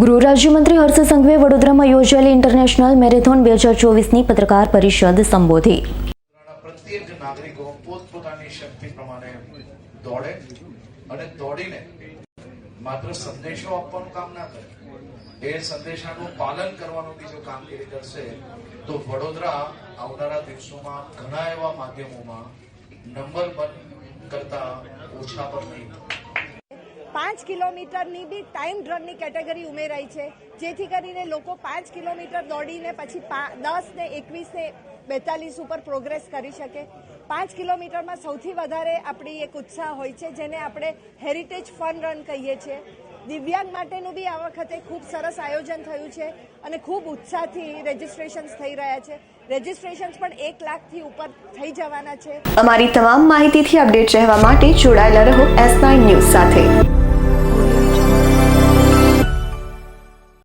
ગૃહ રાજ્યમંત્રી હર્ષ સંઘવીએ વડોદરામાં યોજાયેલી ઇન્ટરનેશનલ મેરેથોન 2024ની પત્રકાર પરિષદ સંબોધી। પ્રત્યેક નાગરિકો પોતપોતાની શક્તિ પ્રમાણે દોડે અને દોડીને માત્ર સંદેશો આપવાનું કામ ના કરે, એ સંદેશાનું પાલન કરવાનું બીજું કામગીરી કરશે તો વડોદરા આવનારા દિવસોમાં ઘણા એવા માધ્યમોમાં નંબર 1 કરતા ઓછા પર નહીં। 5 કિલોમીટરની બી ટાઈમ રનની કેટેગરી ઉમેરાઈ છે, જેથી કરીને લોકો 5 કિલોમીટર દોડીને પછી 10 ને 21 ને 42 ઉપર પ્રોગ્રેસ કરી શકે। 5 કિલોમીટરમાં સૌથી વધારે આપણી એક ઉત્સાહ હોય છે, જેને આપણે હેરિટેજ ફન રન કહીએ છીએ। દિવ્યાંગ માટેનું બી આ વખતે ખૂબ સરસ આયોજન થયું છે અને ખૂબ ઉત્સાહથી રજીસ્ટ્રેશન્સ થઈ રહ્યા છે। રજીસ્ટ્રેશન્સ પણ 1 લાખથી ઉપર થઈ જવાના છે। અમારી તમામ માહિતીથી અપડેટ રહેવા માટે જોડાયેલા રહો S9 ન્યૂઝ સાથે।